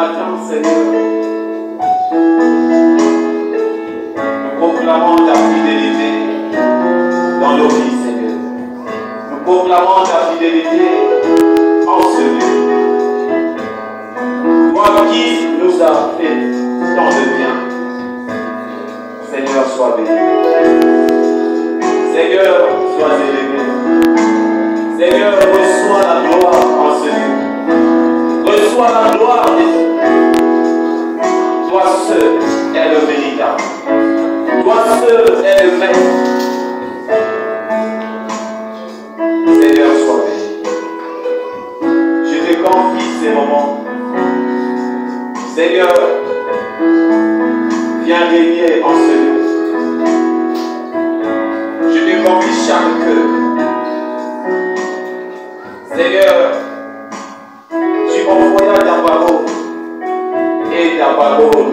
matin, Seigneur, nous proclamons ta fidélité dans nos vies, Seigneur. Nous proclamons ta fidélité en ce lieu. Toi qui nous as fait tant de bien, Seigneur, sois béni. Seigneur, sois élevé. Seigneur, reçois la gloire en ce lieu. Reçois la gloire des dieux. Toi seul est le véritable. Toi seul est le maître. Seigneur, sois béni. Je te confie ces moments. Seigneur, viens régner en ce lieu. Je te confie chaque cœur. Seigneur, tu envoyas ta parole et ta parole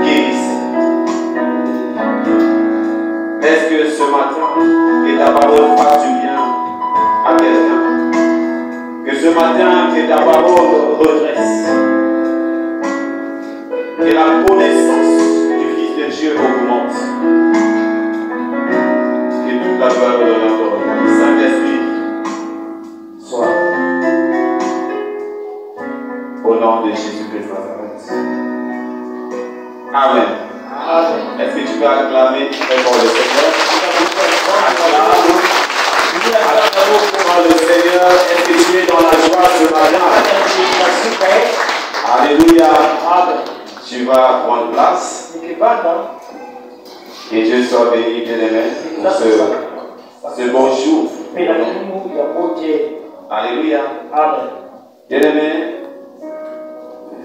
guérissait. Est-ce que ce matin, que ta parole fasse du bien à quelqu'un? Que ce matin, que ta parole redresse. Que la connaissance du Fils de Dieu augmente. Que toute la gloire de notre Saint-Esprit soit au nom de Jésus-Christ Nazareth. Amen. Amen. Est-ce que tu peux acclamer très fort le Seigneur? Acclame le Seigneur. Est-ce que tu es dans la joie ce matin? Alléluia. Tu vas prendre place. Que Dieu soit béni, bien-aimé, pour ce bon jour. Alléluia. Amen. Bien-aimé,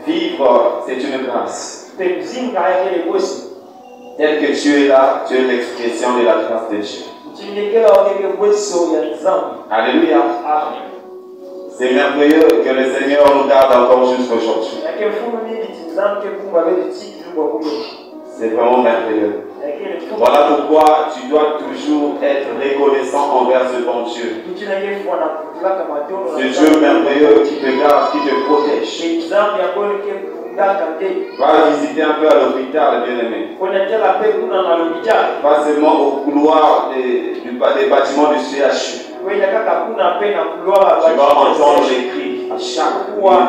vivre, c'est une grâce. Tel que tu es là, tu es l'expression de la grâce de Dieu. Alléluia. Amen. C'est merveilleux que le Seigneur nous garde encore jusqu'aujourd'hui. C'est vraiment merveilleux. Voilà pourquoi tu dois toujours être reconnaissant envers ce bon Dieu. Ce Dieu merveilleux qui te garde, qui te protège. Va visiter un peu à l'hôpital, bien-aimé. Pas seulement au couloir des bâtiments du CHU. Tu vas entendre les cris à chaque fois.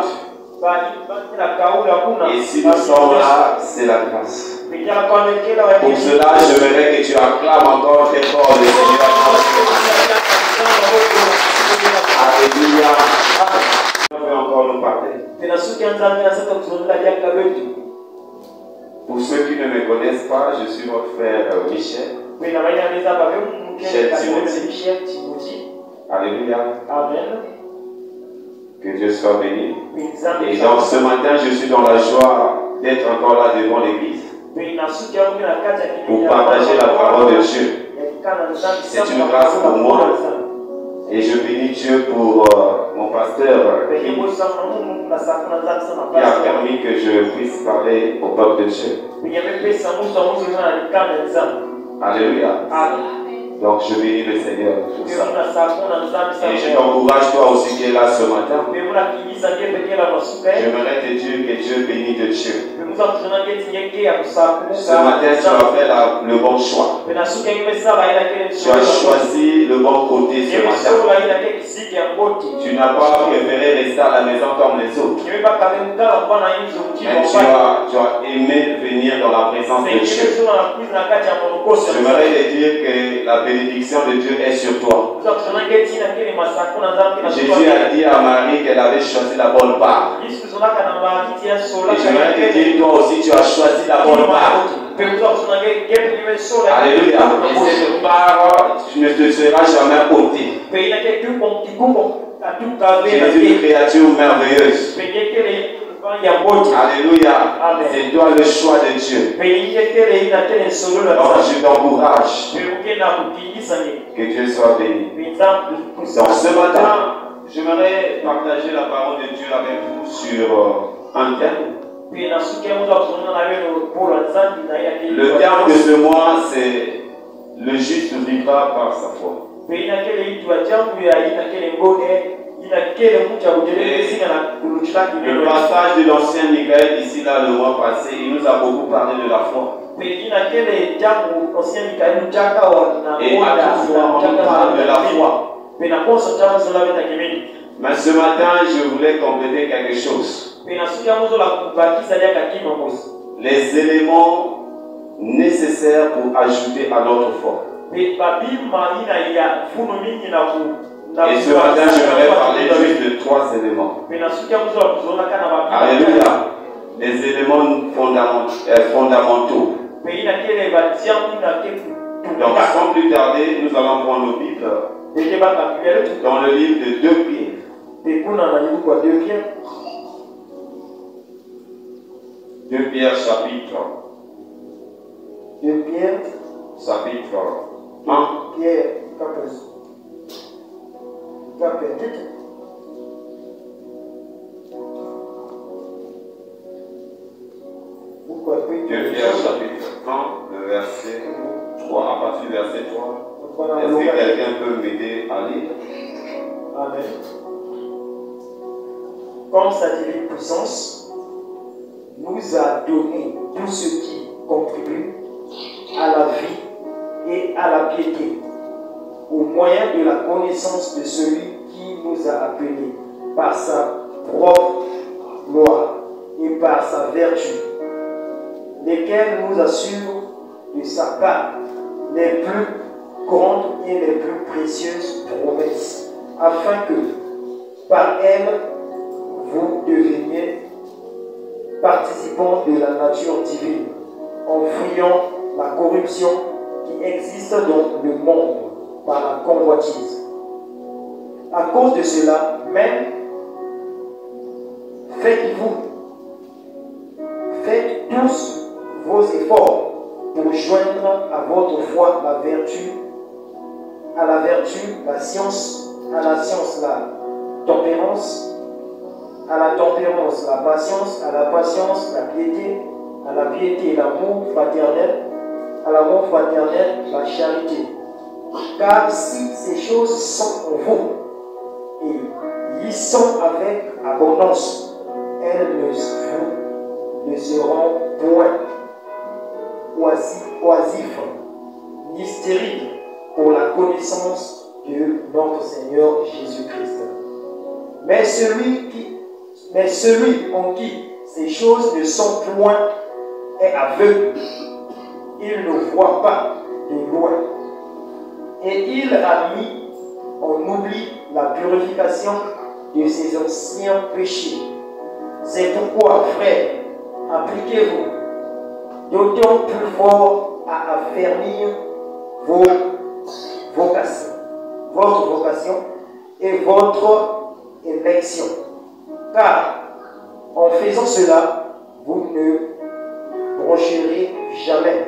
Et si nous sommes là, c'est la grâce. Pour cela, j'aimerais que tu acclames encore très fort le Seigneur. Alléluia. On veut encore nous parler. Pour ceux qui ne me connaissent pas, je suis votre frère Michel. Michel Timothy. Alléluia. Amen. Que Dieu soit béni. Et donc ce matin, je suis dans la joie d'être encore là devant l'église pour partager la parole de Dieu. C'est une grâce pour moi. Et je bénis Dieu pour mon pasteur qui a permis que je puisse parler au peuple de Dieu. Alléluia. Donc je bénis le Seigneur pour ça. Et je t'encourage toi aussi qui es là ce matin. J'aimerais te dire que Dieu bénit de Dieu. Ce matin tu as fait le bon choix. Tu as choisi le bon côté ce matin. Tu n'as pas préféré rester à la maison comme les autres. Mais tu as aimé venir dans la présence de Dieu. J'aimerais te dire que la bénédiction de Dieu est sur toi. Jésus a dit à Marie qu'elle avait choisi la bonne part. Et j'aimerais te dire, toi aussi, tu as choisi la bonne part. Alléluia. Et cette part, tu ne te seras jamais ôté. Tu es une créature merveilleuse. Alléluia. C'est toi le choix de Dieu. Donc je t'encourage. Que Dieu soit béni. Donc ce matin, j'aimerais partager la parole de Dieu avec vous sur un thème. Le terme de ce mois, c'est le juste vivra par sa foi. Le passage de l'ancien Michael ici là le mois passé, il nous a beaucoup parlé de la foi. Et à toute fois on parle de la foi. Mais ce matin je voulais compléter quelque chose. Les éléments nécessaires pour ajouter à notre foi. Et ce matin, je vais parler juste de 3 éléments. Alléluia. Les éléments fondamentaux. Donc, sans plus tarder, nous allons prendre nos Bibles dans le livre de 2 Pierre. 2 Pierre chapitre 2 Pierre chapitre 1. Pierre chapitre 1, le verset 3, à partir du verset 3. Est-ce que quelqu'un peut m'aider à lire? Amen. Comme sa divine puissance nous a donné tout ce qui contribue à la vie et à la piété, au moyen de la connaissance de celui qui nous a appelés par sa propre gloire et par sa vertu, lesquels nous assurent de sa part les plus grandes et les plus précieuses promesses, afin que par elles vous deveniez participants de la nature divine, en fuyant la corruption qui existe dans le monde par la convoitise. À cause de cela, même, faites tous vos efforts pour joindre à votre foi la vertu, à la vertu la science, à la science la tempérance, à la tempérance la patience, à la patience la piété, à la piété l'amour fraternel, à l'amour fraternel la charité. Car si ces choses sont en vous et y sont avec abondance, elles ne seront point oisifs ni stériles pour la connaissance de notre Seigneur Jésus-Christ. Mais celui en qui ces choses ne sont point est aveugle. Il ne voit pas de loin. Et il a mis en oubli la purification de ses anciens péchés. C'est pourquoi, frères, appliquez-vous d'autant plus fort à affermir votre vocation et votre élection. Car en faisant cela, vous ne broncherez jamais.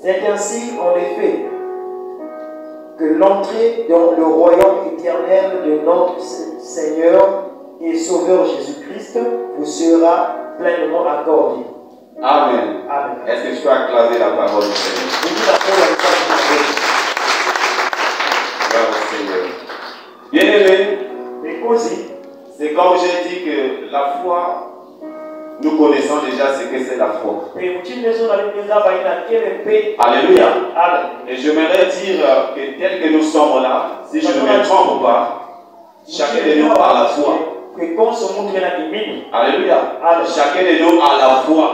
C'est ainsi, en effet, que l'entrée dans le royaume éternel de notre Seigneur et Sauveur Jésus-Christ vous sera pleinement accordée. Amen. Amen. Est-ce que tu peux acclamer la parole du Seigneur? Bravo Seigneur. Bien-aimé, c'est comme j'ai dit que la foi, nous connaissons déjà ce que c'est la foi. Alléluia. Amen. Et j'aimerais dire que tel que nous sommes là, si je ne me trompe pas, chacun de nous a la foi. Alléluia. Chacun de nous a la foi.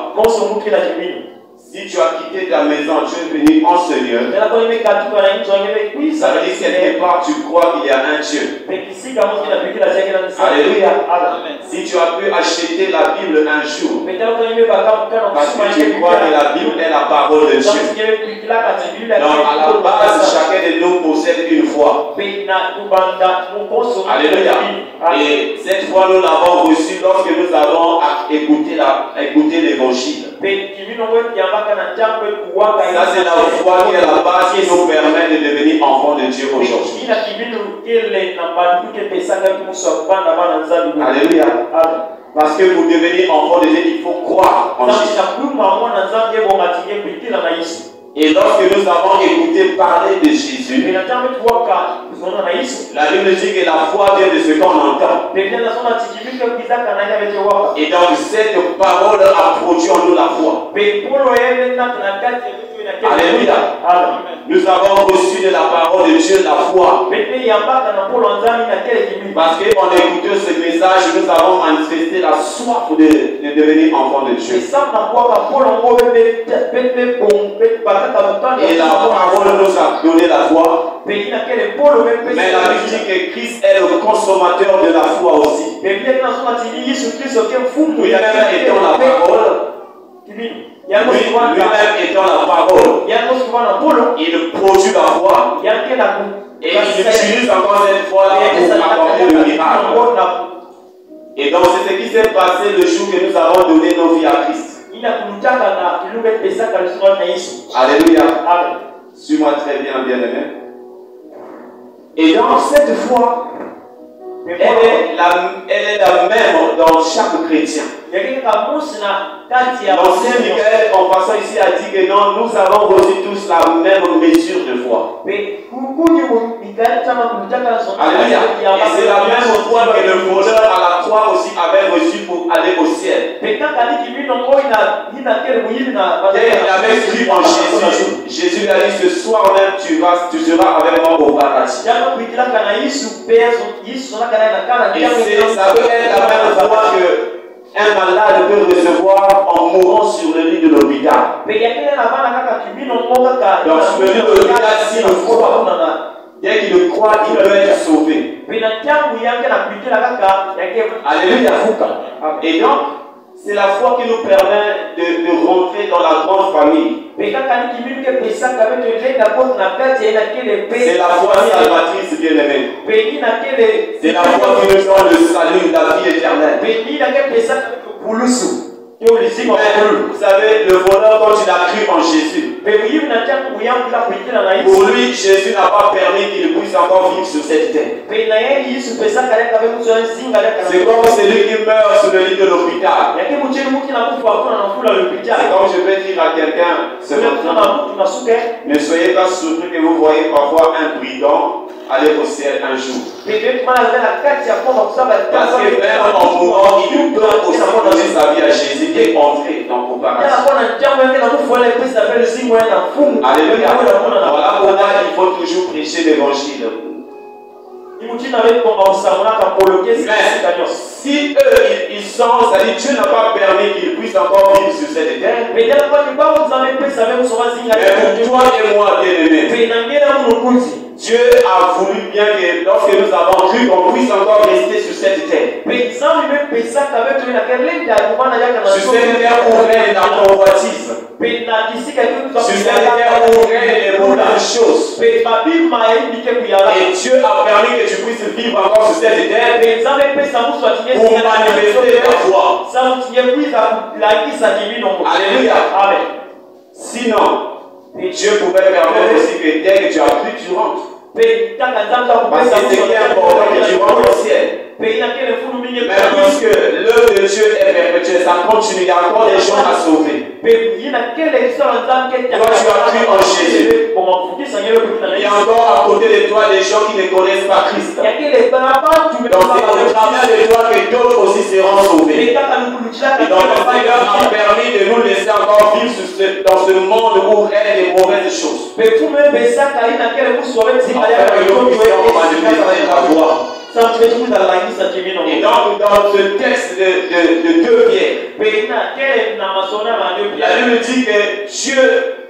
Si tu as quitté ta maison, tu es venu en ce lieu, ça veut dire quelque part tu crois qu'il y a un Dieu. Alléluia. Si tu as pu acheter la Bible un jour, parce que tu crois que la Bible est la parole de Dieu. Donc à la base, chacun de nous possède une foi. Alléluia. Et cette foi, nous l'avons reçue lorsque nous avons écouté l'évangile. Ça, c'est la foi qui est la base qui nous permet de devenir enfants de Dieu aujourd'hui. Alléluia. Parce que pour devenir enfant de Dieu, il faut croire en Jésus. Et lorsque nous avons écouté parler de Jésus, la Bible dit que la foi vient de ce qu'on entend. Et donc cette parole a produit en nous la foi. Alléluia. Nous avons reçu de la parole de Dieu la foi. Parce qu'en écoutant ce message, nous avons manifesté la soif de devenir enfant de Dieu. Et la parole nous a donné la foi. Mais la Bible dit que Christ est le consommateur de la foi aussi. Lui-même étant la parole. Lui-même étant la parole, il produit la foi et il utilise encore cette foi-là pour apporter le miracle. Et donc c'est ce qui s'est passé le jour que nous avons donné nos vies à Christ. Alléluia. Suis-moi très bien, bien-aimé. Et donc cette foi, elle est la même dans chaque chrétien. L'ancien Michael, en passant ici, a dit que non, nous avons reçu tous la même mesure de foi. Alléluia. Et c'est la même foi que le voleur à la croix aussi avait reçu pour aller au ciel. Il avait cru en Jésus. Jésus lui a dit, ce soir même, tu seras avec moi au paradis. Et ça peut être la même foi que un malade peut recevoir en mourant sur le lit de l'hôpital. Donc sur le lit de l'hôpital, s'il le croit, dès qu'il le croit, il peut être sauvé. Alléluia. Et donc, c'est la foi qui nous permet de rentrer dans la grande famille. C'est la foi salvatrice, bien-aimée. C'est la foi qui nous donne le salut, la vie éternelle. Vous savez, le voleur, quand il a cru en Jésus, pour lui, Jésus n'a pas permis qu'il puisse encore vivre sur cette terre. C'est comme celui qui meurt sur le lit de l'hôpital. C'est comme je vais dire à quelqu'un ce matin, ne soyez pas surpris que vous voyez parfois un brigand aller au ciel un jour. Parce que même en mourant, il peut aussi donner sa vie à Jésus et entrer dans le paradis. Alléluia. Voilà pourquoi il faut toujours prêcher l'évangile. Mais si eux ils sont, c'est-à-dire Dieu n'a pas permis qu'ils puissent encore vivre sur cette terre. Mais pour toi et moi, bien-aimés, Dieu a voulu bien que lorsque nous avons cru qu'on puisse encore rester sur cette terre. Sur cette terre où règne la convoitise. Sur cette terre où règne les mauvaises choses. Et Dieu a permis que tu puisses vivre encore sur cette terre pour manifester ta foi. Alléluia. Sinon, Dieu pouvait permettre aussi que dès que tu as cru, tu rentres. Parce que c'est qui est important que tu rentres au ciel. Mais puisque l'œuvre de Dieu est perpétuelle, ça continue, il y a encore des gens à sauver. Toi, tu as cru en Jésus. Il y a encore à côté de toi des gens qui ne connaissent pas Christ. Donc c'est au travers de toi que d'autres aussi seront sauvés. Et donc le Seigneur a permis de nous laisser encore vivre dans ce monde où règnent les mauvaises choses. Afin que nous puissions manifester la foi. Et donc, dans ce texte de 2 Pierre, la Bible dit que Dieu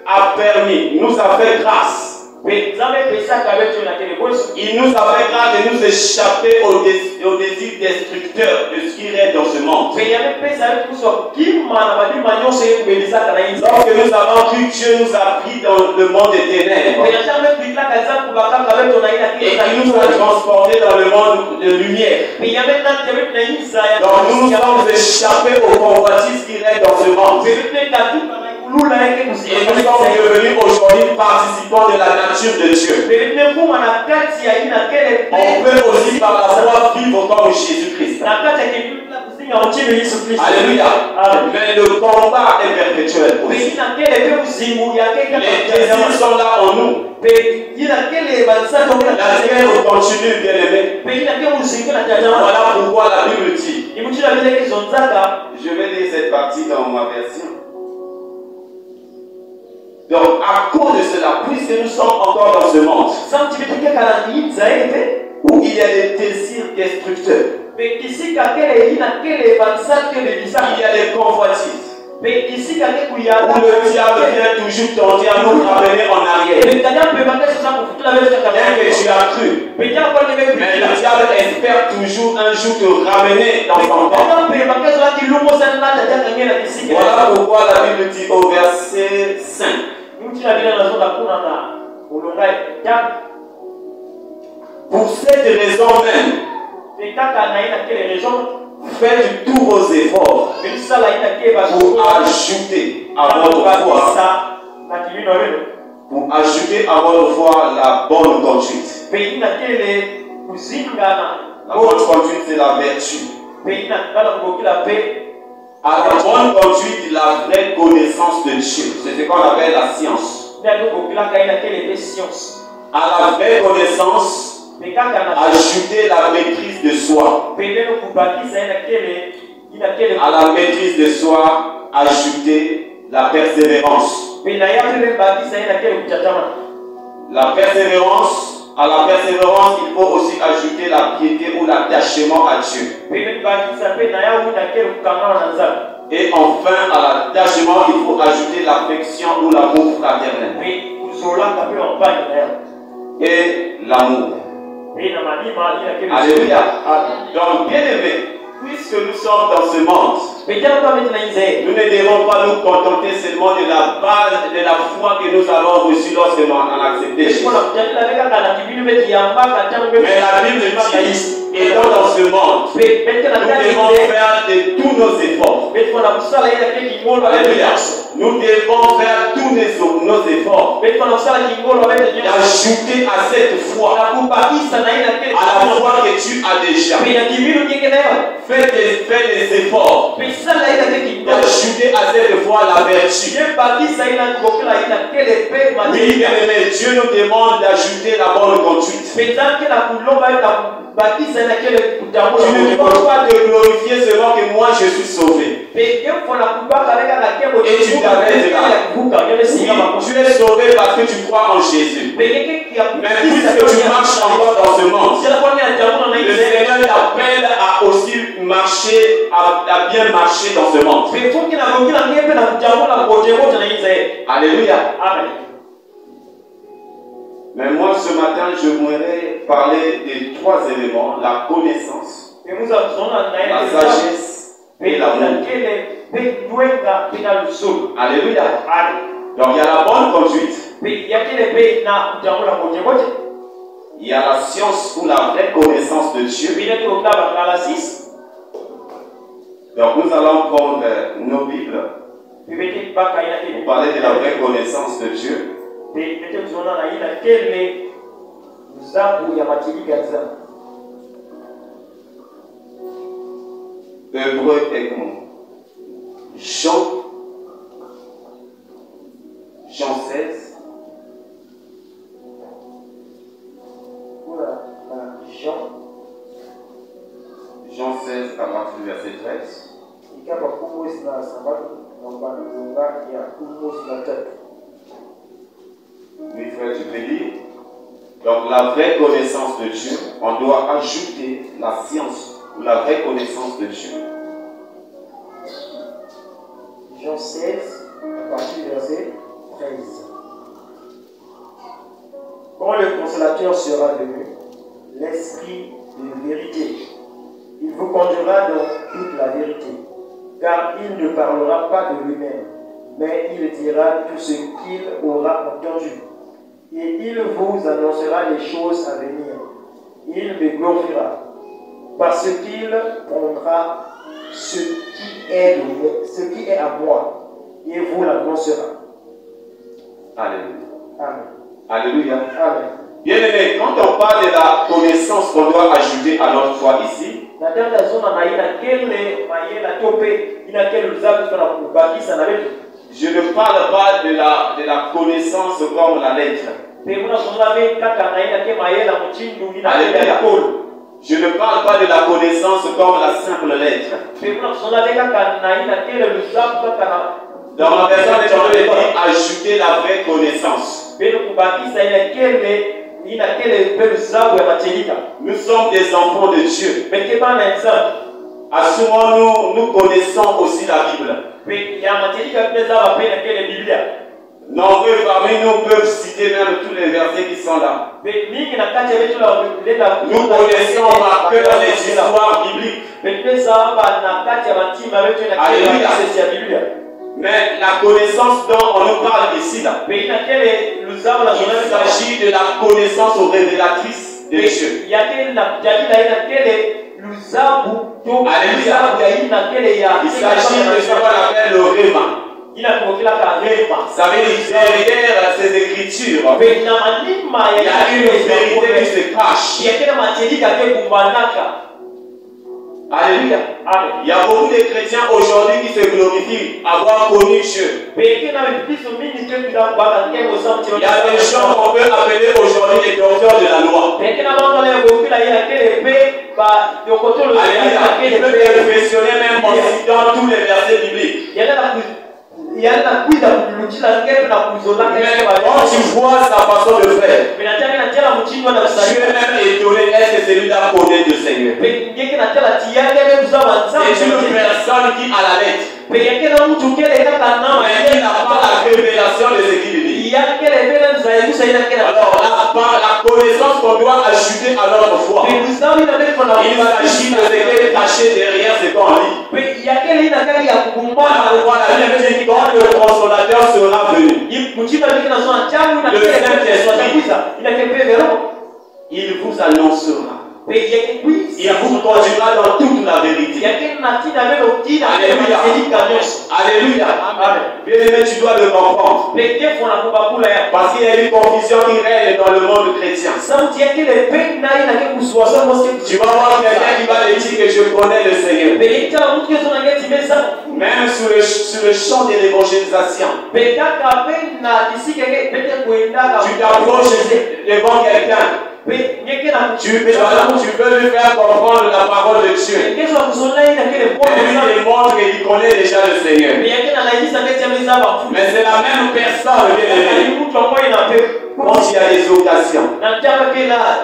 a permis, nous a fait grâce. Il nous a fait grâce de nous échapper au désir destructeur de ce qui règne dans ce monde. Lorsque nous avons cru, Dieu nous a pris dans le monde des ténèbres. Et il nous a transportés dans le monde de lumière. Donc nous nous sommes échappés aux convoitises qui règnent dans ce monde. Et nous sommes devenus aujourd'hui participants participants de la nature de Dieu. On peut aussi par la foi vivre comme Jésus-Christ. Alléluia. Mais le combat est perpétuel. Les désirs sont là en nous. La guerre continue, bien aimé. Voilà pourquoi la Bible dit. Je vais lire cette partie dans ma version. Donc, à cause de cela, puisque nous sommes encore dans ce monde où il y a des désirs destructeurs, il y a des convoitises, où le diable vient toujours tenter à nous ramener en arrière. Bien que tu as cru, mais le diable espère toujours un jour te ramener dans son temps. Voilà pourquoi la Bible dit au verset 5. Pour cette raison même, faites tous vos efforts pour ajouter à votre foi, la bonne conduite. La bonne conduite, c'est la vertu. À la bonne conduite, la vraie connaissance de Dieu. C'est ce qu'on appelle la science. À la vraie connaissance, ajouter la maîtrise de soi. À la maîtrise de soi, ajouter la persévérance. La persévérance, à la persévérance, il faut aussi ajouter la piété ou l'attachement à Dieu. Et enfin, à l'attachement, il faut ajouter l'affection ou l'amour fraternel. Et l'amour. Alléluia. Donc, bien aimé, puisque nous sommes dans ce monde, nous ne devons pas nous contenter seulement de la base de la foi que nous avons reçue lorsque nous avons accepté Jésus. Mais la Bible dit, étant dans ce monde, nous devons faire de tous nos efforts. Alléluia. Nous devons faire tous nos efforts d'ajouter à cette foi, à la foi que tu as déjà. Fais des efforts d'ajouter à cette foi la vertu. Oui, bien aimé, Dieu nous demande d'ajouter la bonne conduite. Tu ne peux pas te glorifier selon que moi je suis sauvé. Et tu t'arrêtes là. Oui, tu es sauvé parce que tu crois en Jésus. Mais puisque tu marches encore dans ce monde, le Seigneur t'appelle à aussi marcher, à bien marcher dans ce monde. Alléluia. Amen. Mais moi, ce matin, je voudrais parler de trois éléments: la connaissance, la sagesse et l'amour. Alléluia. Donc, il y a la bonne conduite. Il y a la science ou la vraie connaissance de Dieu. Donc, nous allons prendre nos Bibles pour parler de la vraie connaissance de Dieu. Hébreu est comme Jean 16. Jean 16 à partir du verset 13. Oui, frère, tu peux lire. Donc, la vraie connaissance de Dieu, on doit ajouter la science ou la vraie connaissance de Dieu. Jean 16, à partir du verset 13. Quand le consolateur sera venu, l'esprit de vérité, il vous conduira dans toute la vérité, car il ne parlera pas de lui-même, mais il dira tout ce qu'il aura entendu. Et il vous annoncera les choses à venir. Il me glorifiera, parce qu'il prendra ce qui est à moi, et vous l'annoncera. Alléluia. Amen. Alléluia. Amen. Bien aimé, quand on parle de la connaissance qu'on doit ajouter à notre foi ici, je ne parle pas de la connaissance comme la lettre. Alléluia. Je ne parle pas de la connaissance comme la simple lettre. Dans ma version, j'ai dit ajouter la vraie connaissance. Nous sommes des enfants de Dieu. Assumons-nous, nous connaissons aussi la Bible. Nombreux parmi nous peuvent citer même tous les versets qui sont là. Nous connaissons par cœur les histoires bibliques. Alléluia. Mais la connaissance dont on nous parle ici, là, il s'agit de la connaissance révélatrice de Dieu. Alléluia. Il s'agit de ce qu'on appelle le réma. Ça veut dire derrière ces écritures, il y a une vérité qui se cache. Alléluia. Il y a beaucoup de chrétiens aujourd'hui qui se glorifient avoir connu Dieu. Il y a des gens qu'on peut appeler aujourd'hui les docteurs de la loi. Alléluia. Ils peuvent impressionner même dans tous les versets bibliques. Mais quand tu vois sa façon de faire, tu es même étonné, est-ce que celui-là connaît le Seigneur? C'est une personne qui a la lettre, mais il n'a pas la révélation de ce qu'il dit. Alors la connaissance qu'on doit ajouter à notre foi, il s'agit de ce qui est caché derrière ce qu'on lit. Quand le consolateur sera venu, le Saint-Esprit, il vous annoncera. Il vous conduira dans toute la vérité. Alléluia. Alléluia. Bien aimé, tu dois le comprendre. Parce qu'il y a une confusion qui règne dans le monde chrétien. Tu vas voir quelqu'un qui va te dire que je connais le Seigneur. Même sur le champ de l'évangélisation. Tu t'approches devant quelqu'un. Tu veux lui faire comprendre la parole de Dieu. Et lui démontre qu'il connaît déjà le Seigneur. Mais c'est la même personne, bien aimé. Quand il y a des occasions,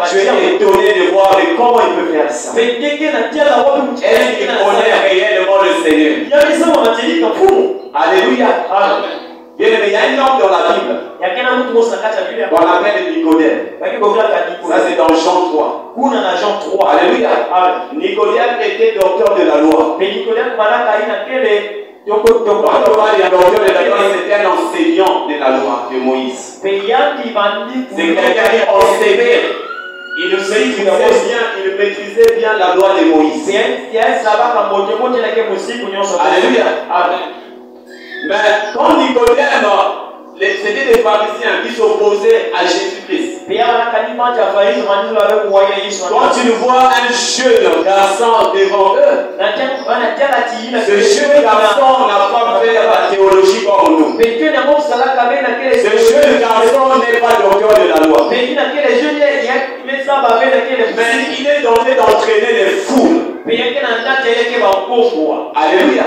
tu es étonné de voir comment il peut faire ça. Est-ce qu'il connaît réellement le Seigneur? Alléluia. Bien aimé, il y a un homme dans la Bible qu'on appelle Nicodème. Ça c'est dans Jean 3. Alléluia. Nicodème était docteur de la loi. Quand on parle de docteur de la loi, c'était un enseignant de la loi de Moïse. C'est quelqu'un qui enseignait. Il maîtrisait bien la loi de Moïse. Alléluia. Mais quand Nicodème, c'était des pharisiens qui s'opposaient à Jésus-Christ. Quand tu vois un jeune garçon devant eux, ce jeune garçon n'a pas fait la théologie comme nous. Ce jeune garçon n'est pas docteur de la loi. Mais il est tenté d'entraîner les foules. Alléluia.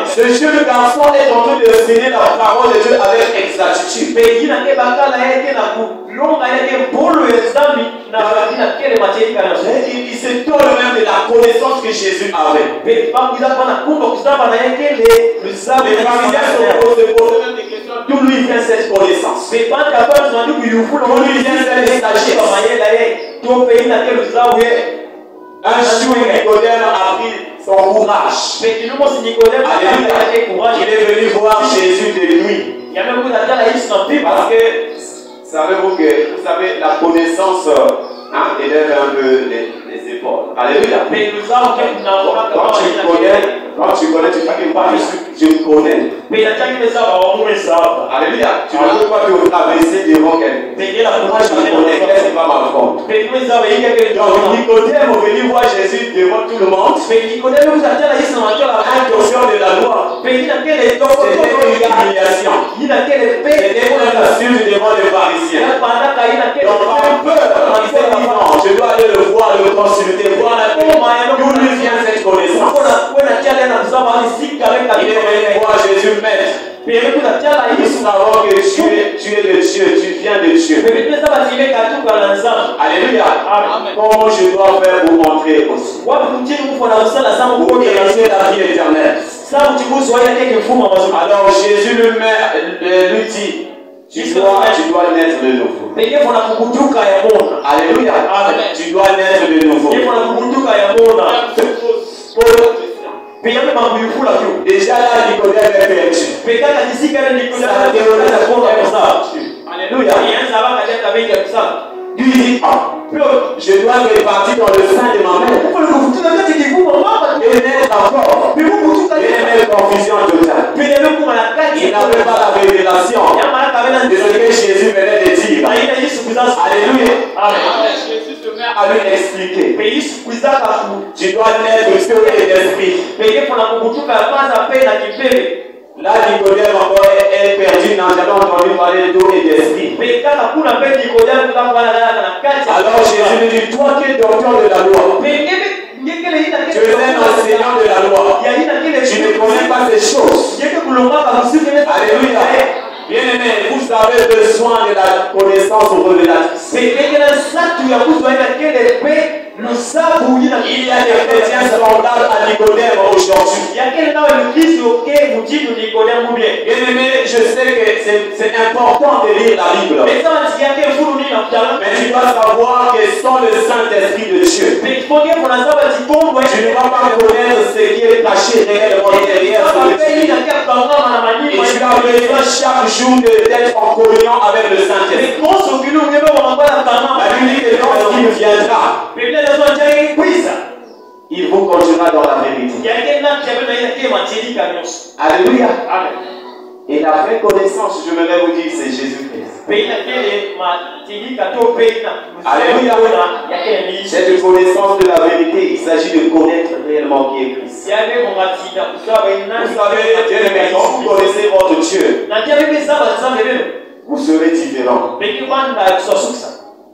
Ce jeune garçon est en train de enseigner la parole de Dieu avec exactitude. Il se tourne même de la connaissance que Jésus avait. Les pharisiens se posent même des questions. D'où lui vient cette connaissance? D'où lui vient cette sagesse? Un jour, Nicodème a pris son courage. Alléluia. Il est venu voir Jésus de nuit. Parce que, savez-vous que, vous savez, la connaissance élève un peu les épaules. Alléluia. Quand tu connais, tu ne dis pas, je connais. Alléluia. Tu ne peux pas te rabaisser devant quelqu'un. Donc Nicodème est venu voir Jésus devant tout le monde. Intention de la loi. C'était une humiliation. C'était une insulte devant les pharisiens. Donc par peur, il s'est dit non, je dois aller le voir, le consulter, voir d'où lui vient cette connaissance. Il est venu voir Jésus maître. Nous savons que tu es de Dieu, tu viens de Dieu. Alléluia. Comment je dois faire pour entrer aussi? Pour gagner la vie éternelle. Alors Jésus lui dit, tu dois naître de nouveau. Alléluia. Tu dois naître de nouveau. Déjà là, Nicodème est perdu. Alléluia. Lui dit, je dois répartir dans le sein de ma mère. Et naître encore. Et même confusion totale. Il n'avait pas la révélation de ce que Jésus venait de dire. Alléluia. Jésus se met à lui expliquer. Tu dois naître de Dieu et d'esprit. Là, Nicodème encore est perdu, n'a jamais entendu parler d'eau et d'esprit. Alors Jésus lui dit, toi qui es docteur de la loi, tu es un enseignant de la loi, tu ne connais pas ces choses. Alléluia. Bien-aimé, vous avez besoin de la connaissance révélatrice. Il y a des chrétiens semblables à Nicodème aujourd'hui. Bien-aimé, je sais que c'est important de lire la Bible. Mais tu dois savoir que sans le Saint-Esprit de Dieu, tu ne vas pas connaître ce qui est caché réellement derrière ce Dieu. Et tu as besoin chaque jour d'être en communion avec le Saint-Esprit. La Bible dit que lorsqu'il viendra, il vous conduira dans la vérité. Alléluia. Et la vraie connaissance, je voudrais vous dire, c'est Jésus-Christ. Alléluia. Cette connaissance de la vérité, il s'agit de connaître réellement qui est Christ. Vous savez, bien-aimé, quand vous connaissez votre Dieu, vous serez différent.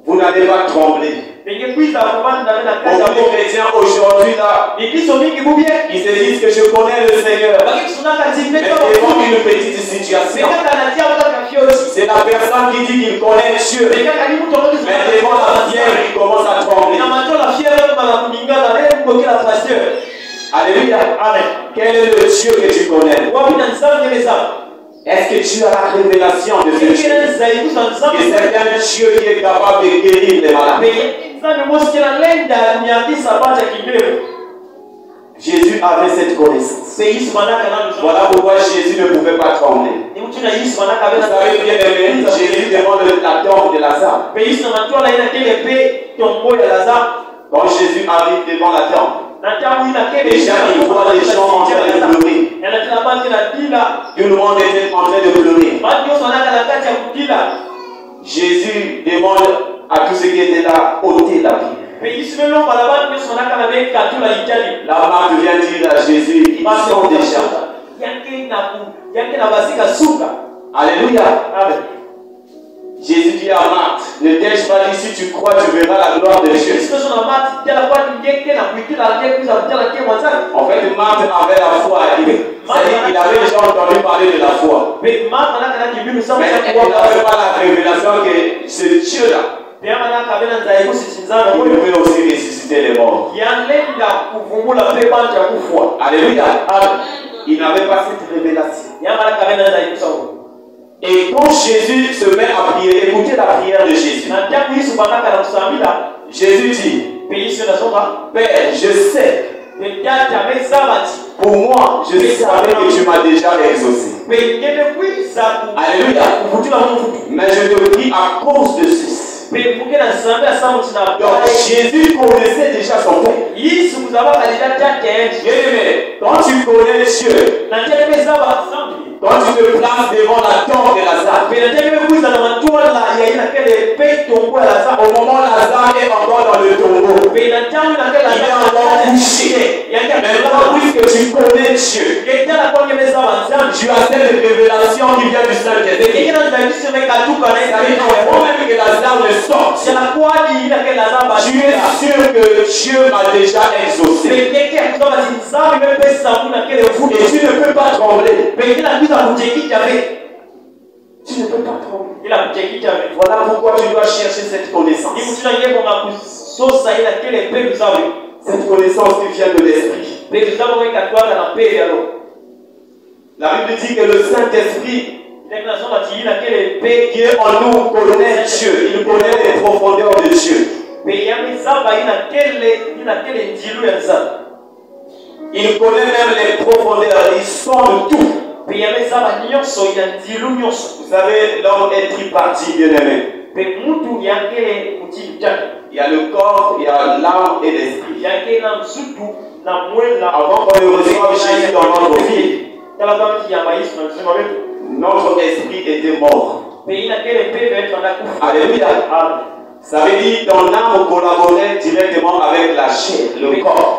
Vous n'allez pas trembler. Beaucoup de chrétiens aujourd'hui là, ils se disent que je connais le Seigneur. Mais devant une petite situation, c'est la personne qui dit qu'il connaît Dieu. Mais devant la fièvre, il commence à trembler. Alléluia. Quel est le Dieu que tu connais? Est-ce que tu as la révélation de ce Dieu? Que c'est un Dieu qui est capable de guérir les malades. Jésus avait cette connaissance. Voilà pourquoi Jésus ne pouvait pas trembler. Vous savez bien aimé, Jésus demande la tombe de Lazare. Quand Jésus arrive devant la tombe, déjà il voit les gens en train de pleurer. Tout le monde était en train de pleurer. Jésus demande à tous ceux qui étaient là, ôtez la pierre. La Marthe vient dire à Jésus, ils sont déjà. Alléluia. Jésus dit à Marthe, ne t'ai-je pas dit, si tu crois, tu verras la gloire de Dieu. En fait, Marthe avait la foi. Il avait déjà entendu parler de la foi. Mais il n'avait pas la révélation que ce Dieu-là, il pouvait aussi ressusciter les morts. Alléluia. Il n'avait pas cette révélation. Et quand Jésus se met à prier, écoutez la prière de Jésus. Jésus dit, Père, je sais. Pour moi, je savais que tu m'as déjà exaucé. Alléluia. Mais je te prie à cause de ceci. Donc Jésus connaissait déjà son Père. Bien-aimé, quand tu connais Dieu, Quand tu te places devant la tombe de Lazare, au moment où Lazare est encore dans le tombeau, il est encore couché. Maintenant, puisque tu connais Dieu, tu as cette révélation qui vient du Saint-Esprit. Même que Lazare ne sorte, tu es sûr que Dieu m'a déjà exaucé. Et tu ne peux pas trembler. Tu ne peux pas trembler. Voilà pourquoi tu dois chercher cette connaissance. Cette connaissance qui vient de l'Esprit. La Bible dit que le Saint-Esprit qui est en nous connaît Dieu. Il connaît les profondeurs de Dieu. Il connaît même les profondeurs. Il sent tout. Vous savez, l'homme est tripartite, bien-aimé. Il y a le corps, il y a l'âme et l'esprit. Avant qu'on ne reçoive Jésus dans notre vie, notre esprit était mort. Alléluia. Ça veut dire que ton âme collaborait directement avec la chair, le corps.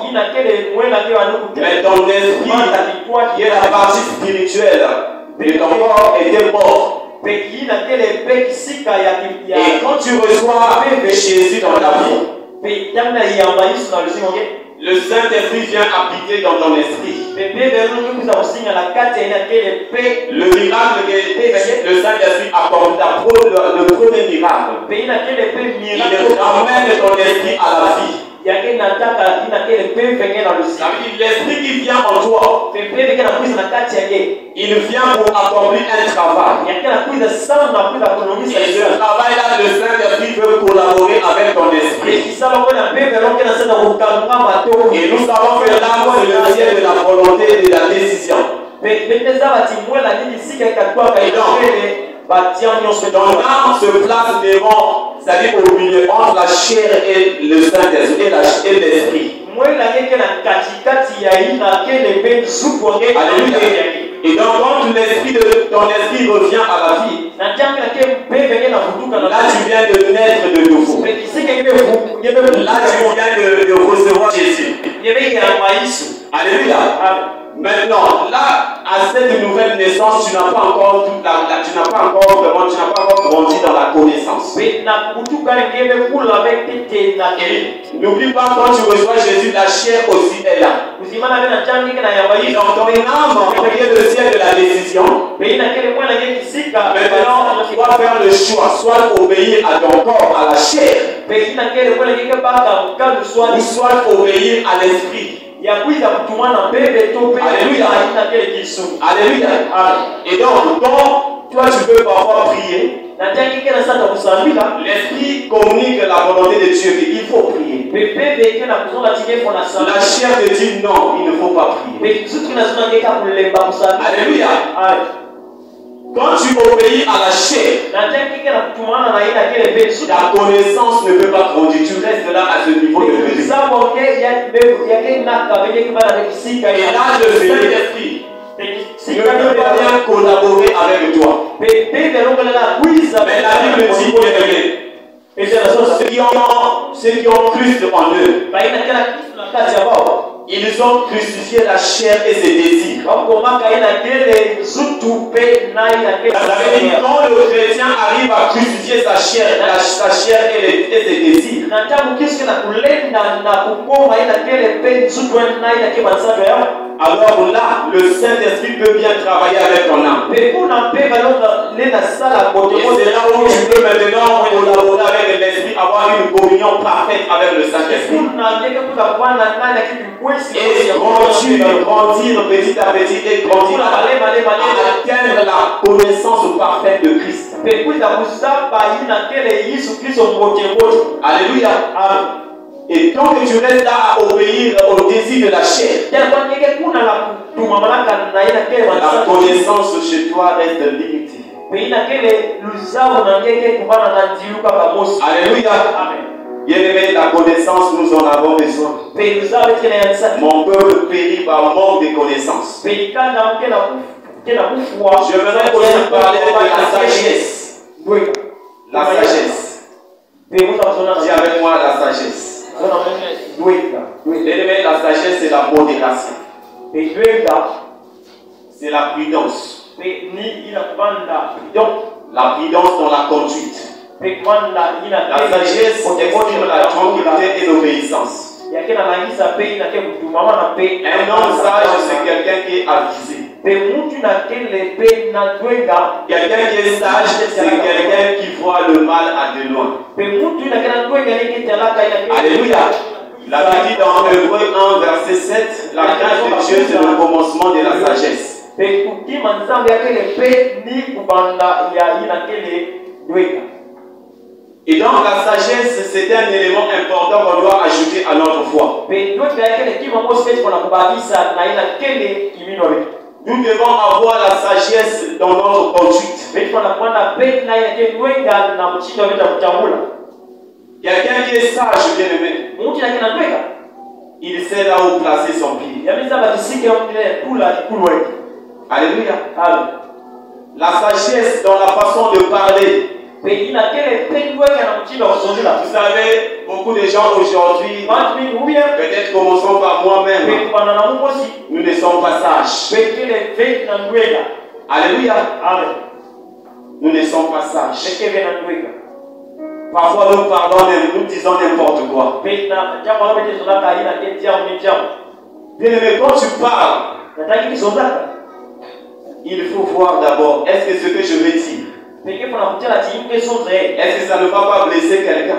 Mais ton esprit, qui est la partie spirituelle de ton corps, était mort. Et quand tu reçois Jésus dans ta vie, le Saint-Esprit vient habiter dans ton esprit. Le miracle que le Saint-Esprit apporte, le premier miracle, il ramène ton esprit à la vie. L'esprit qui vient en toi, il vient pour accomplir un travail. Et ce travail-là, le Saint-Esprit veut collaborer avec ton esprit. Et nous savons que l'âme, c'est le ciel de la volonté et de la décision. Et donc, ton âme se place devant, c'est-à-dire au milieu, entre la chair et le Saint-Esprit et l'esprit. Alléluia. Et donc, quand l'esprit de ton esprit revient à la vie, là tu viens de naître de nouveau. Là tu viens de recevoir Jésus. Alléluia. Maintenant, là, à cette nouvelle naissance, tu n'as pas encore grandi dans la connaissance. N'oublie pas, quand tu reçois Jésus, la chair aussi est là. Et donc ton âme, qui est le ciel de la décision, maintenant, tu dois faire le choix, soit obéir à ton corps, à la chair, ou soit obéir à l'esprit. Alléluia. Alléluia. Et donc, toi tu peux parfois prier. L'esprit communique la volonté de Dieu. Il faut prier. La chair te dit non, il ne faut pas prier. Alléluia. Quand tu obéis à la chair, ta connaissance ne peut pas grandir. Tu restes là à ce niveau de vie. Et là, le Saint-Esprit ne peut pas bien collaborer avec toi. Mais la Bible dit, ceux qui ont Christ en eux, ils ont crucifié la chair et ses désirs. Ça veut dire quand le chrétien arrive à crucifier sa chair et ses désirs, alors là, le Saint-Esprit peut bien travailler avec ton âme. Et c'est là où tu peux maintenant collaborer avec l'Esprit, avoir une communion parfaite avec le Saint-Esprit. Et grandir petit à petit et grandir à atteindre la connaissance parfaite de Christ. Alléluia. Et tant que tu restes là à obéir au désir de la chair, la connaissance chez toi reste limitée. Alléluia. Bien-aimé, la connaissance, nous en avons besoin. Mon peuple périt par manque de connaissance. Je vais aussi parler de la sagesse. La sagesse. Dis avec moi la sagesse. La sagesse, c'est la modération. C'est la prudence. La prudence dans la conduite. La sagesse exprime la tranquillité et l'obéissance. Un homme sage, c'est quelqu'un qui est avisé. Quelqu'un qui est sage, c'est quelqu'un qui voit le mal à de loin. Alléluia. La Bible dit dans Hébreux 1, verset 7, la crainte de Dieu, c'est le commencement de la sagesse. Et donc la sagesse, c'est un élément important qu'on doit ajouter à notre foi. Nous devons avoir la sagesse dans notre conduite. Quelqu'un qui est sage, bien aimé, il sait là où placer son pied. Alléluia. La sagesse dans la façon de parler. Vous savez, beaucoup de gens aujourd'hui, peut-être commençons par moi-même, nous ne sommes pas sages. Alléluia. Nous ne sommes pas sages. Parfois nous parlons, nous disons n'importe quoi. Bien aimé, quand tu parles, il faut voir d'abord, est-ce que ce que je vais dire, est-ce que ça ne va pas blesser quelqu'un?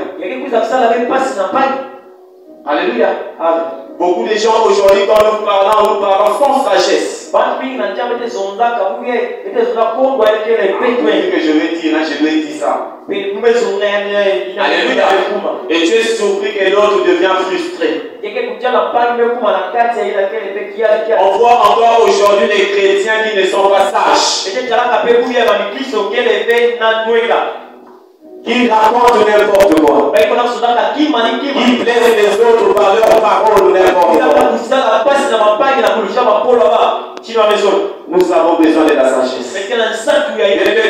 Alléluia. Beaucoup de gens aujourd'hui, quand nous parlons sans sagesse. Que je vais dire, je vais dire ça. Alléluia. Et tu es surpris que l'autre devient frustré. On voit encore aujourd'hui les chrétiens qui ne sont pas sages, qui racontent n'importe quoi, qui blessent les autres par leurs paroles ou n'importe quoi. Nous avons besoin de la sagesse. Et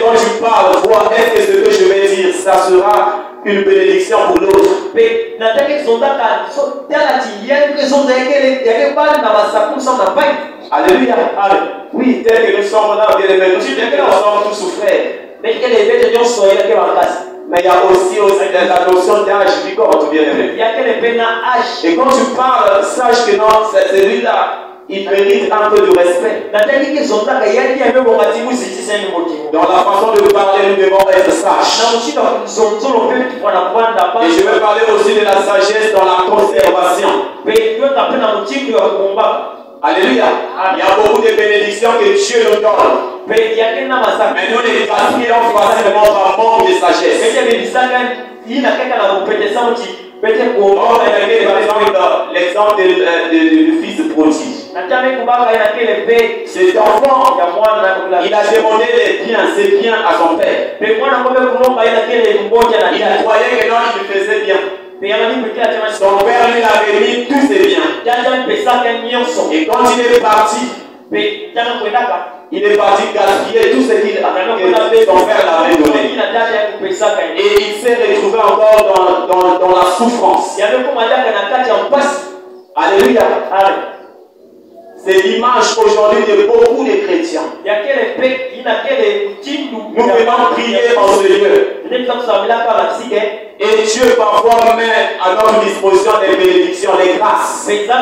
quand tu parles, vois, est-ce que ce que je vais dire, ça sera une bénédiction pour l'autre? Alléluia. Oui, tel que nous sommes là, bien aimés, nous sommes tous souffrants. Mais il y a aussi la notion d'âge qui compte, bien aimé. Et quand tu parles, sache que non, celui-là, il mérite un peu de respect. Dans la façon de parler, nous devons être sages. Et je vais parler aussi de la sagesse dans la conservation. Alléluia. Il y a beaucoup de bénédictions que Dieu nous donne. Mais nous les gaspillons facilement par manque de sagesse. L'exemple du fils prodigue. Cet enfant, il a demandé ses biens à son père. Il croyait que non, il le faisait bien. Son père lui avait mis tous ses biens. Et quand il est parti, gaspiller tout ce qu'il son père l'avait donné. Et il s'est retrouvé encore dans la souffrance. Alléluia. C'est l'image aujourd'hui de beaucoup de chrétiens. Nous devons prier en ce lieu. Et Dieu parfois met à notre disposition des bénédictions, des grâces. Mais ce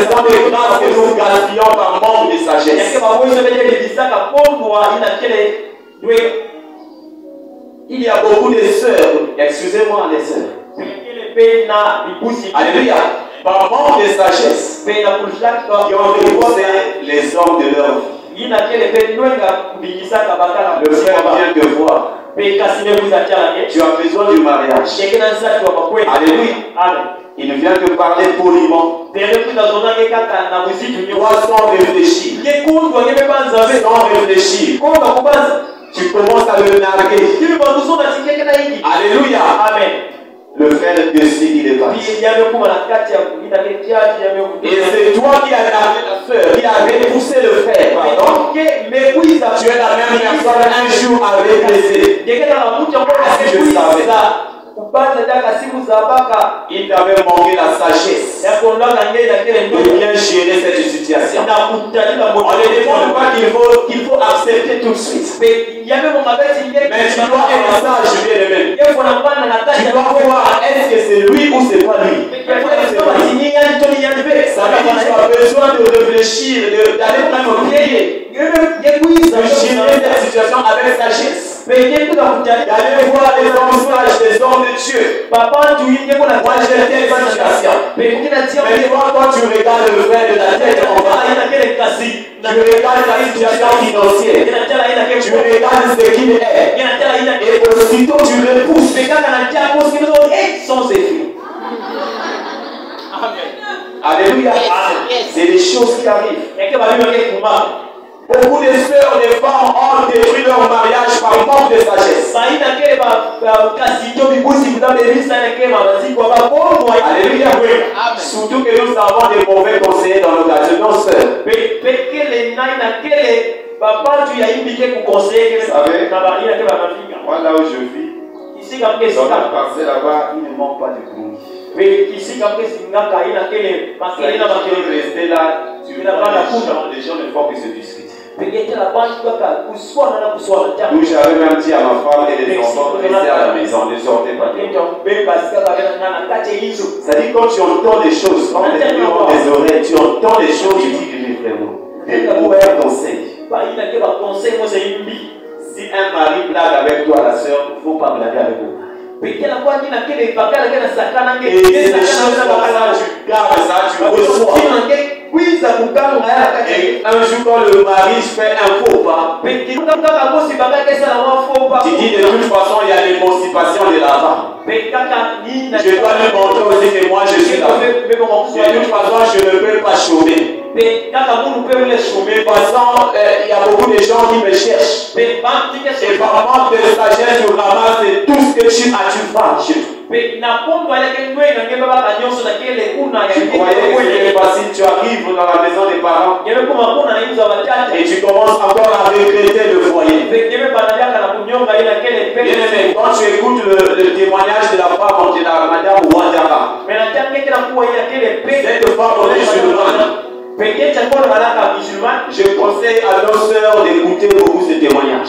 sont des grâces que nous gaspillons par manque de sagesse. Il y a beaucoup de sœurs, excusez-moi les sœurs. Alléluia. Par manque de sagesse, qui ont déposé les hommes de leur vie. Le frère vient te voir. Tu as besoin du mariage. Alléluia. Il vient te parler poliment. Toi sans réfléchir. Sans réfléchir. Tu commences à le narguer. Alléluia. Amen. le frère décide, il est parti. Et c'est toi qui as amené la soeur, qui avait poussé le frère, pardon. Tu es la même personne un jour avait blessé. Si je savais. Il t'avait manqué la sagesse de bien gérer cette situation. On ne demande pas qu'il faut accepter tout de suite. Mais tu dois être sage, bien aimé. Tu dois voir est-ce que c'est lui ou c'est pas lui. Ça veut dire que tu as besoin de réfléchir, d'aller prendre un pied, de gérer cette situation avec sagesse. D'aller voir les hommes sages, les hommes de Dieu. Moi j'ai telle situation. Mais toi tu regardes le frère de la tête en bas. Tu regardes sa situation financière. Tu regardes ce qu'il est. Et aussitôt tu repousses. Sans effet. Alléluia. C'est des choses qui arrivent. Beaucoup de sœurs, de femmes ont détruit leur mariage par manque de sagesse. Alléluia. Surtout que nous avons des mauvais conseillers dans l'occasion, nos sœurs. Vous savez, moi là où je vis, dans la parcelle là-bas, il ne manque pas de bruit. Rester là, les gens ne font que se discuter. D'où j'avais même dit à ma femme et les enfants, restez à la maison, ne sortez pas. C'est-à-dire quand tu entends des choses, quand les gens ont des oreilles, tu entends des choses, tu dis que mais vraiment, des mauvais conseils. Si un mari blague avec toi, la soeur, il ne faut pas blaguer avec vous. Et c'est des choses comme ça, tu gardes ça, tu reçois. Et un jour quand le mari fait un faux pas, tu dis de toute façon il y a l'émancipation de la femme. Je dois lui montrer aussi que moi je suis là. De toute façon je ne peux pas chômer. Mais passant, il y a beaucoup de gens qui me cherchent. Et par manque de sagesse, je ramasse tout ce que tu as, tu vas chez toi. Tu croyais que c'était facile, tu arrives dans la maison des parents et tu commences encore à regretter le foyer. Bien aimé, quand tu écoutes le témoignage de la femme de la madame Ouattara, cette femme musulmane, je conseille à nos sœurs d'écouter beaucoup ce témoignage.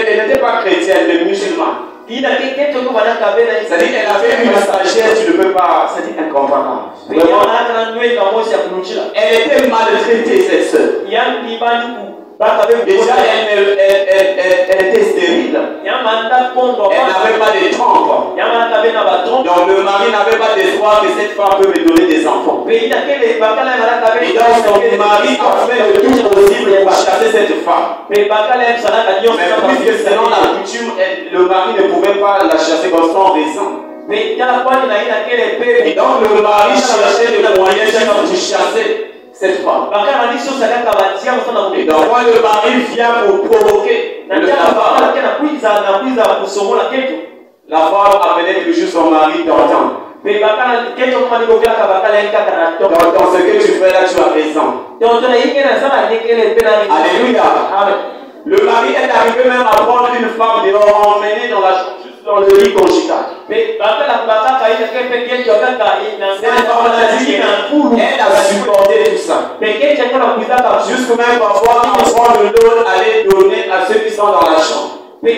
Elle n'était pas chrétienne, mais musulmane. C'est-à-dire qu'elle avait une sagesse, tu ne peux pas, c'est-à-dire incomparable. Elle était maltraitée, cette sœur. Déjà, elle était stérile. Elle n'avait pas de trompe. Donc le mari n'avait pas d'espoir que cette femme peut me donner des enfants. Et donc son mari a fait le tout possible pour chasser cette femme. Mais puisque selon la coutume, le mari ne pouvait pas la chasser comme sans raison. Et donc le mari cherchait le moyen de chasser cette femme. Et donc quand le mari vient pour provoquer la femme appelait toujours son mari d'entendre. Dans ce que tu fais là, tu as raison. Alléluia. Le mari est arrivé même à prendre une femme dehors, emmener dans la chambre, juste dans le lit conjugal. Elle a supporté tout ça. Jusque même parfois, on prend de l'eau, aller donner à ceux qui sont dans la chambre. Tu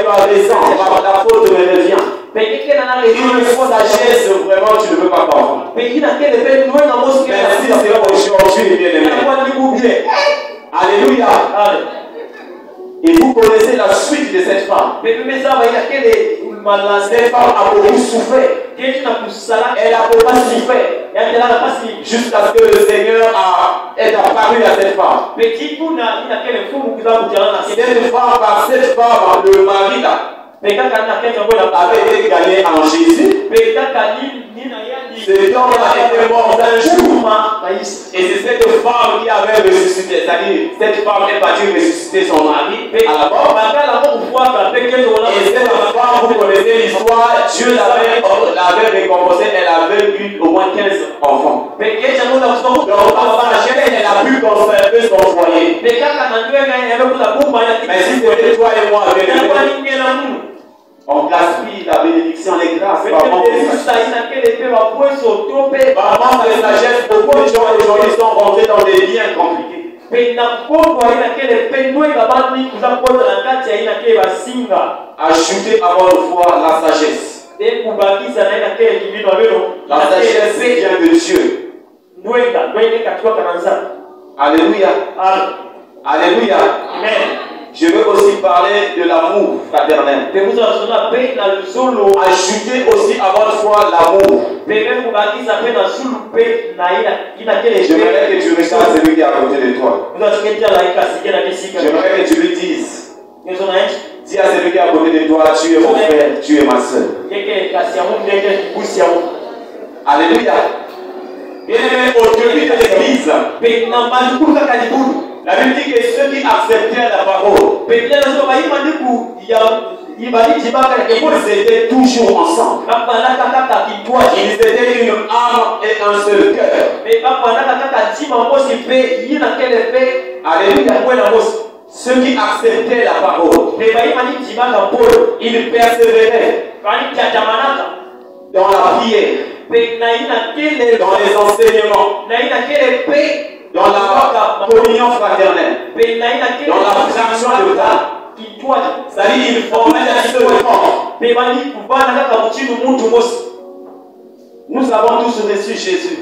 as raison, la faute me revient. Une sagesse, vraiment, tu ne peux pas comprendre. Merci, c'est aujourd'hui, bien aimé. Alléluia. Et vous connaissez la suite de cette femme. Cette femme a beaucoup souffert. Elle a beaucoup souffert. Jusqu'à ce que le Seigneur est apparu à cette femme. Par cette femme, le mari là avait été gagné en Jésus. Cet homme était mort un jour. Et c'est cette femme qui avait ressuscité. C'est-à-dire, cette femme est partie ressusciter son mari à la mort. Et cette femme, vous connaissez l'histoire, Dieu l'avait récompensée. Elle avait eu au moins 15 enfants. Donc, elle a pu conserver son foyer. Mais si c'était toi et moi, on gaspille la bénédiction, les grâces. Par manque de sagesse, beaucoup de gens aujourd'hui sont rentrés dans des liens compliqués. Ajoutez à votre foi la sagesse. La sagesse vient de Dieu. Alléluia. Alléluia. Amen. Je veux aussi parler de l'amour fraternel. Ajoutez aussi à votre foi l'amour. J'aimerais que tu regardes celui qui est à côté de toi. J'aimerais que tu lui dises. Dis à celui qui est à côté de toi, tu es mon frère, tu es ma soeur. Alléluia. Bien-aimé, au début de l'église, la Bible dit que ceux qui acceptaient la parole, ils étaient toujours ensemble. Ils étaient une âme et un seul cœur. Alléluia. Ceux qui acceptaient la parole, ils persévéraient dans la prière, dans les enseignements, dans la communion fraternelle, dans la fraction de temps. C'est-à-dire qu'ils formaient un seul corps. Nous avons tous reçu Jésus.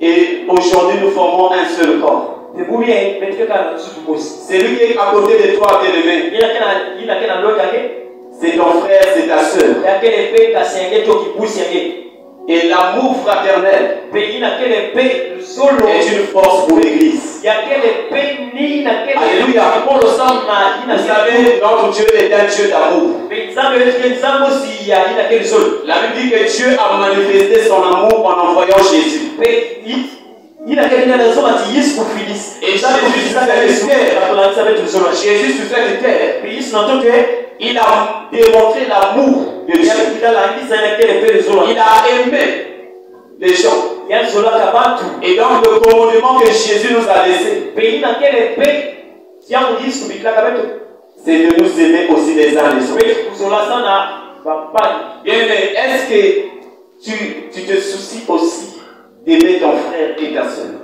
Et aujourd'hui nous formons un seul corps. C'est lui qui est à côté de toi, bien-aimé. C'est ton frère, c'est ta soeur. Et l'amour fraternel est une force pour l'Église. Alléluia. Vous savez, notre Dieu est un Dieu d'amour. La Bible dit que Dieu a manifesté son amour en envoyant Jésus. Et Jésus sur cette terre, il a démontré l'amour de Dieu. Il a aimé les gens. Et donc le commandement que Jésus nous a laissé, c'est de nous aimer aussi les uns les autres. Bien aimé, est-ce que tu te soucies aussi d'aimer ton frère et ta soeur?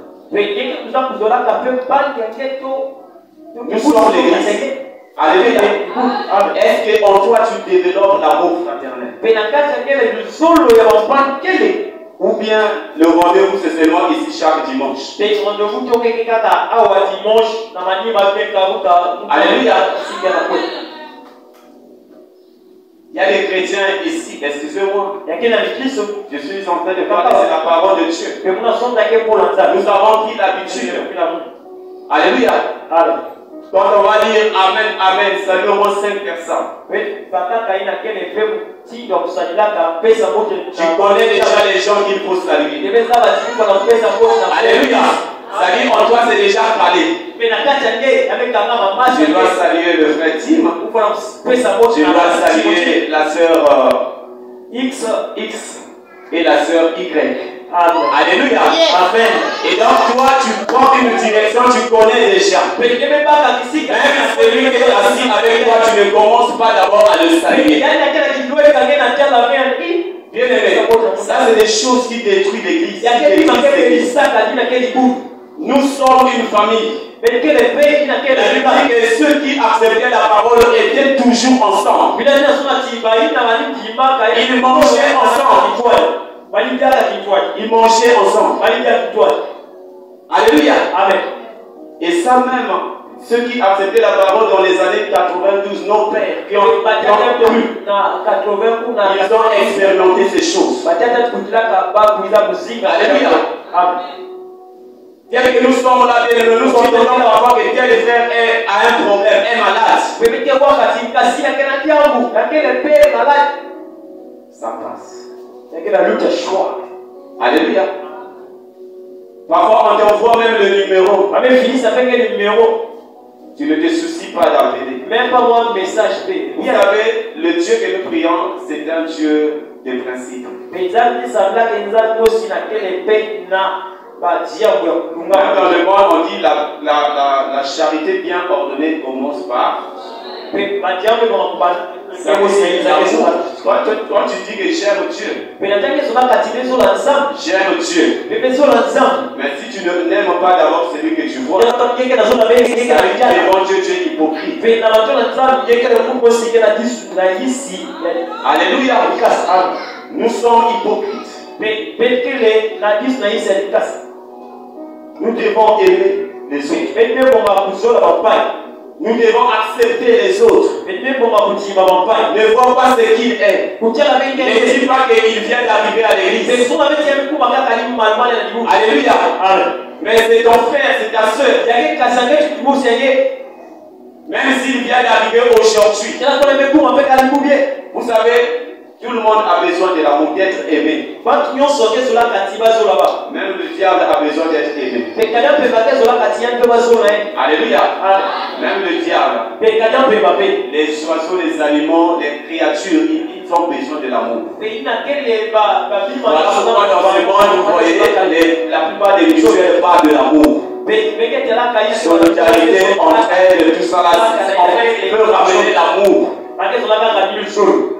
Nous sommes l'Église. Alléluia. Est-ce qu'en toi tu développes l'amour fraternel? Ou bien le rendez-vous c'est seulement ici chaque dimanche? Alléluia. Il y a des chrétiens ici, excusez-moi. Je suis en train de parler, c'est la parole de Dieu. Nous avons pris l'habitude. Alléluia. Quand on va dire Amen, Amen, salut au moins 5 personnes. Tu connais déjà les gens qu'il faut saluer. Alléluia. C'est-à-dire en toi c'est déjà parlé. Je dois saluer le frère Tim. Je dois saluer la sœur X et la sœur Y. Alléluia. Amen. Et donc toi tu prends une direction, tu connais déjà. Même celui qui est assis avec toi, tu ne commences pas d'abord à le saluer. Bien aimé, ça c'est des choses qui détruisent l'église. Nous sommes une famille. La Bible dit que ceux qui acceptaient la parole étaient toujours ensemble. Ils mangeaient ensemble. Ils mangeaient ensemble. Alléluia. Amen. Et ça même, ceux qui acceptaient la parole dans les années 92, nos pères qui ont cru, ils ont expérimenté ces choses. Alléluia. Amen. Bien que nous sommes là, nous entendons parfois que tel frère a un problème, est malade. Ça passe. Alléluia. Parfois, on t'envoie même le numéro. Tu ne te soucies pas d'enlever. Même pas moi, message. Vous savez, le Dieu que nous prions, c'est un Dieu de principe. Même dans le monde, on dit la charité bien ordonnée commence par. Quand tu dis que j'aime Dieu, j'aime Dieu. Mais si tu n'aimes pas d'abord celui que tu vois, ça veut dire devant Dieu, tu es hypocrite. Alléluia. Nous sommes hypocrites. Nous devons aimer les autres. Nous devons accepter les autres. Ne vois pas ce qu'il est. Ne dis pas qu'il vient d'arriver à l'église. Alléluia. Mais c'est ton frère, c'est ta soeur. Même s'il vient d'arriver aujourd'hui. Vous savez, tout le monde a besoin de l'amour, d'être aimé. Même le diable a besoin d'être aimé. Alléluia. Même le diable. Les oiseaux, les animaux, les créatures, ils ont besoin de l'amour. Voilà pourquoi dans ce monde, vous voyez, la plupart des choses ne parlent de l'amour. Solidarité, entraide, tout ça là, en fait, peut ramener l'amour.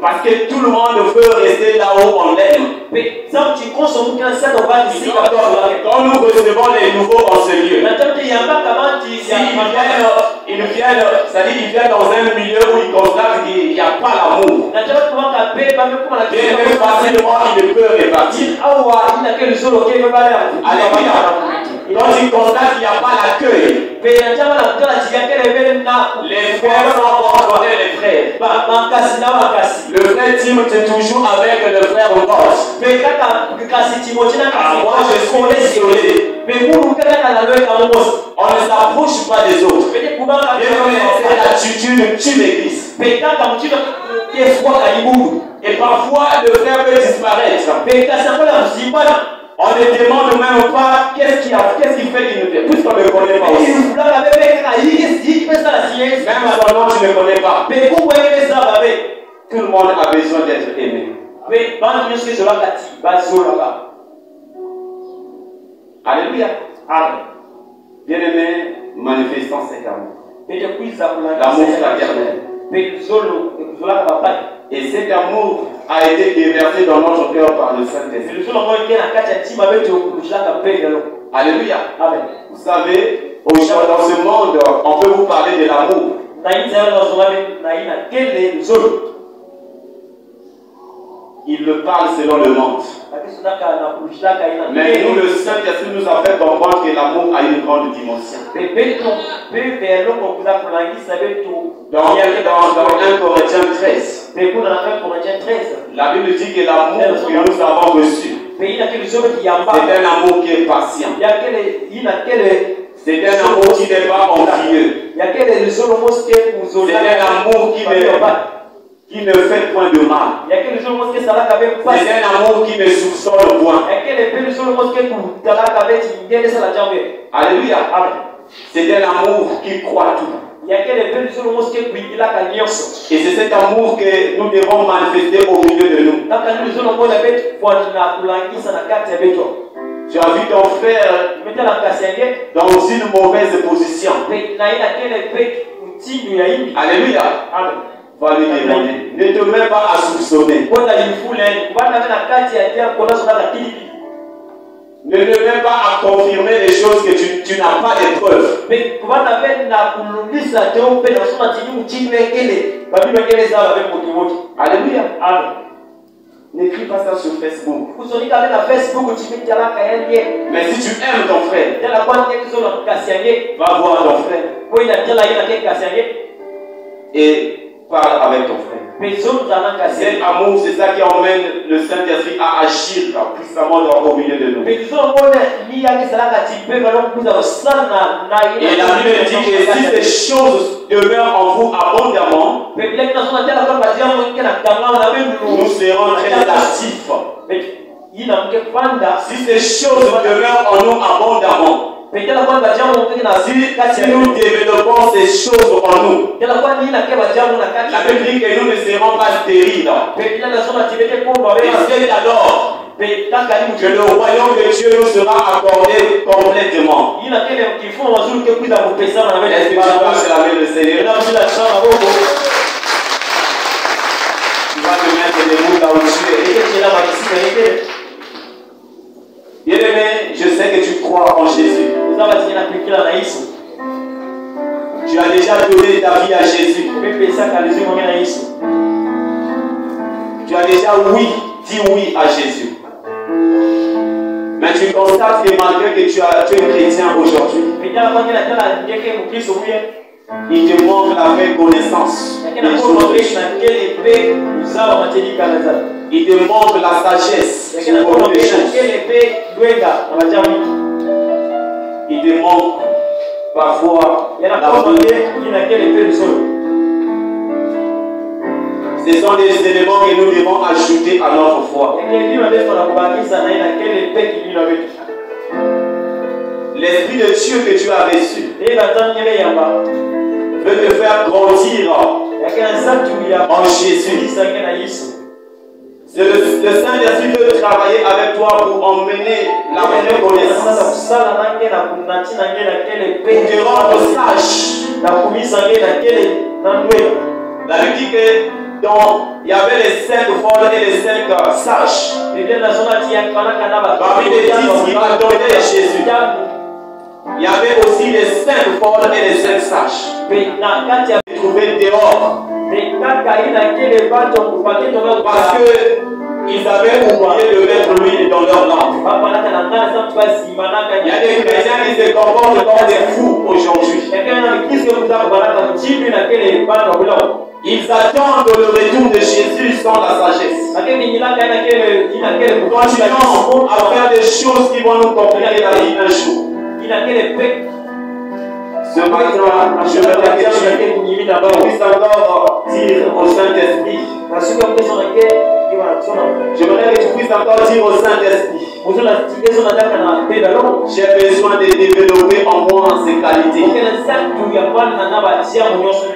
Parce que tout le monde veut rester là-haut en l'aime. Quand nous recevons les nouveaux en ce lieu, ils viennent, c'est-à-dire ils viennent dans un milieu où ils constatent qu'il n'y a pas l'amour. Et même facilement, ils ne peuvent répartir. Alléluia. Quand ils constatent qu'il n'y a pas l'accueil, les frères sont encore les frères. Le frère Tim est toujours avec le frère Ross. Moi je suis désolé. On ne s'approche pas des autres. C'est l'attitude tue l'église. Et parfois le frère peut disparaître. On ne demande même pas qu'est-ce qui fait qu'il nous fait, puisqu'on ne connaît pas aussi. Même à son nom, tu ne connais pas. Tout le monde a besoin d'être aimé. Alléluia. Bien-aimé, manifestant cet amour. L'amour fraternel. Et cet amour a été déversé dans notre cœur par le Saint-Esprit. Alléluia. Amen. Vous savez, dans ce monde, on peut vous parler de l'amour. Il le parle selon le monde. Mais nous, le Saint-Esprit nous a fait comprendre que l'amour a une grande dimension. Dans 1 Corinthiens 13, la Bible dit que l'amour que nous avons reçu, c'est un amour qui est patient. C'est un amour qui n'est pas envieux. C'est un amour qui ne fait point de mal. C'est un amour qui ne soupçonne point. Alléluia. C'est un amour qui croit tout. Et c'est cet amour que nous devons manifester au milieu de nous. Tu as vu ton frère dans une mauvaise position. Alléluia. Va lui demander. Ne te mets pas à soupçonner. Ne te mets pas à confirmer les choses que tu n'as pas de preuves. Alléluia. N'écris pas ça sur Facebook. Mais si tu aimes ton frère, va voir ton frère et parle avec ton frère. Cet amour, c'est ça qui emmène le Saint-Esprit à agir puissamment au milieu de nous. Et la Bible dit que si ces choses demeurent en vous abondamment, nous serons très actifs Si ces choses demeurent en nous abondamment, si nous développons ces choses en nous, la Bible dit que nous ne serons pas stériles. Et c'est alors que le royaume de Dieu nous sera accordé complètement. Est-ce que tu peux acclamer le Seigneur? Tu vas te mettre debout là où tu es. Bien-aimé, je sais que tu crois en Jésus. Tu as déjà donné ta vie à Jésus. Tu as déjà dit oui à Jésus. Mais tu constates que malgré que tu es chrétien aujourd'hui, il te manque la vraie connaissance des choses. Il te manque la sagesse pour les choses. Il te manque parfois la volonté. Ce sont des éléments que nous devons ajouter à notre foi. L'Esprit de Dieu que tu as reçu veut te faire grandir en Jésus. C'est le Saint-Esprit veut travailler avec toi pour emmener la vraie connaissance, pour te rendre sage. La Bible dit que il y avait les 5 folles et les 5 sages. Parmi les 10 qui m'a donné Jésus, il y avait aussi les 5 folles et les 5 sages. Trouvé dehors. Parce qu'ils avaient oublié de mettre l'huile dans leur lampe. Il y a des chrétiens qui se comportent comme des fous aujourd'hui. Ils attendent le retour de Jésus sans la sagesse. Continuons à faire des choses qui vont nous compliquer la vie un jour. Ce matin, je voudrais que tu puisses encore dire au Saint-Esprit. Je voudrais que tu puisses encore dire au Saint-Esprit. J'ai besoin de développer en moi ces qualités.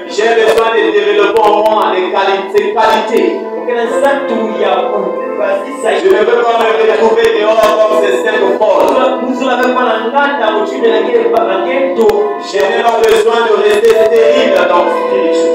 J'ai besoin de développer en moi ces qualités. Je ne veux pas me retrouver dehors comme ces 5 folles. Je n'ai pas besoin de rester stérile dans le spirituel.